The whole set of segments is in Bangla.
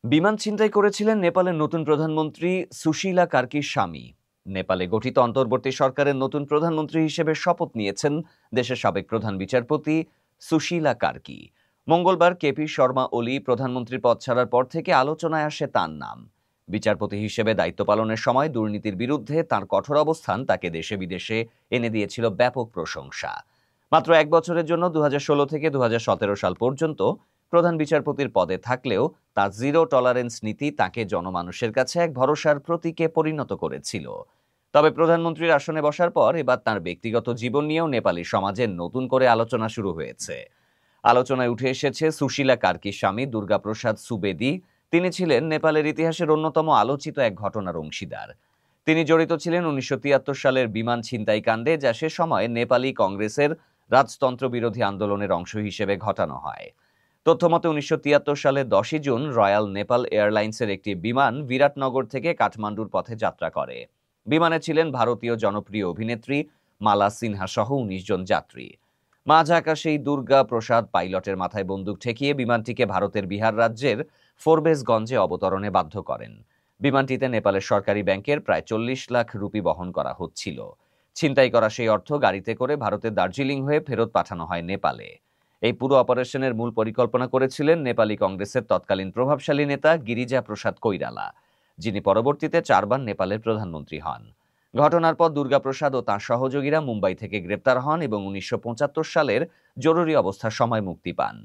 বিমান ছিনতাই করেছিলেন নেপালের নতুন প্রধানমন্ত্রী সুশীলা কার্কির স্বামী। নেপালে গঠিত অন্তর্বর্তী সরকারের নতুন প্রধানমন্ত্রী হিসেবে শপথ নিয়েছেন দেশের সাবেক প্রধান বিচারপতি সুশীলা কার্কি। মঙ্গলবার কেপি শর্মা ওলি প্রধানমন্ত্রীর পদ ছাড়ার পর থেকে আলোচনায় আসে তার নাম। বিচারপতি হিসেবে দায়িত্ব পালনের সময় দুর্নীতির বিরুদ্ধে তার কঠোর অবস্থান তাকে দেশে বিদেশে এনে দিয়েছিল ব্যাপক প্রশংসা। মাত্র এক বছরের জন্য 2016 থেকে 2017 সাল পর্যন্ত প্রধান বিচারপতির পদে থাকলেও তার জিরো টলারেন্স নীতি তাকে জনমানুষের কাছে এক ভরসার প্রতীকে পরিণত করেছিল। তবে প্রধানমন্ত্রীর আসনে বসার পর এবার তার ব্যক্তিগত জীবন নিয়েও নেপালি সমাজে নতুন করে আলোচনা শুরু হয়েছে। আলোচনায় উঠে এসেছে সুশীলা কার্কির স্বামী দুর্গাপ্রসাদ সুবেদী। তিনি ছিলেন নেপালের ইতিহাসের অন্যতম আলোচিত এক ঘটনার অংশীদার। তিনি জড়িত ছিলেন 1973 সালের বিমান ছিনতাই কাণ্ডে, যা সে সময় নেপালি কংগ্রেসের রাজতন্ত্র বিরোধী আন্দোলনের অংশ হিসেবে ঘটানো হয়। তথ্যমতে 1973 সালের 10 জুন রয়্যাল নেপাল এয়ারলাইন্সের একটি বিমান বিরাটনগর থেকে কাঠমান্ডুর পথে যাত্রা করে। বিমানে ছিলেন ভারতীয় জনপ্রিয় অভিনেত্রী মালা সিনহা সহ 19 জন যাত্রী। মাঝ আকাশেই দুর্গা প্রসাদ পাইলটের মাথায় বন্দুক ঠেকিয়ে বিমানটিকে ভারতের বিহার রাজ্যের ফোরবেসগঞ্জে অবতরণে বাধ্য করেন। বিমানটিতে নেপালের সরকারি ব্যাংকের প্রায় 40 লাখ রুপি বহন করা হচ্ছিল। ছিনতাই করা সেই অর্থ গাড়িতে করে ভারতের দার্জিলিং হয়ে ফেরত পাঠানো হয় নেপালে। এই পুরো অপারেশনের মূল পরিকল্পনা করেছিলেন নেপালি কংগ্রেসের তৎকালীন প্রভাবশালী নেতা গিরিজা প্রসাদ কৈরালা, যিনি পরবর্তীতে 4 বার নেপালের প্রধানমন্ত্রী হন। ঘটনার পর দুর্গাপ্রসাদ ও তাঁর সহযোগীরা মুম্বাই থেকে গ্রেপ্তার হন এবং 1975 সালের জরুরি অবস্থার সময় মুক্তি পান।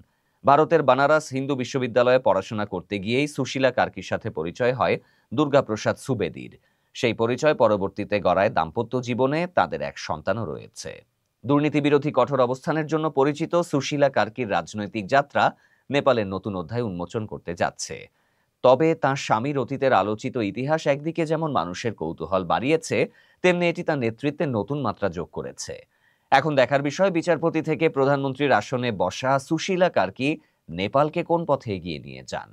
ভারতের বানারস হিন্দু বিশ্ববিদ্যালয়ে পড়াশোনা করতে গিয়েই সুশীলা কার্কির সাথে পরিচয় হয় দুর্গাপ্রসাদ সুবেদীর। সেই পরিচয় পরবর্তীতে গড়ায় দাম্পত্য জীবনে, তাদের এক সন্তানও রয়েছে। দুর্নীতি বিরোধী কঠোর অবস্থানের জন্য পরিচিত সুশীলা কার্কির রাজনৈতিক যাত্রা নেপালের নতুন অধ্যায় উন্মোচন করতে যাচ্ছে। তবে তাঁর স্বামীর অতীতের আলোচিত ইতিহাস একদিকে যেমন মানুষের কৌতূহল বাড়িয়েছে, তেমনি এটি তার নেতৃত্বে নতুন মাত্রা যোগ করেছে। এখন দেখার বিষয়, বিচারপতি থেকে প্রধানমন্ত্রীর আসনে বসা সুশীলা কার্কি নেপালকে কোন পথে এগিয়ে নিয়ে যান।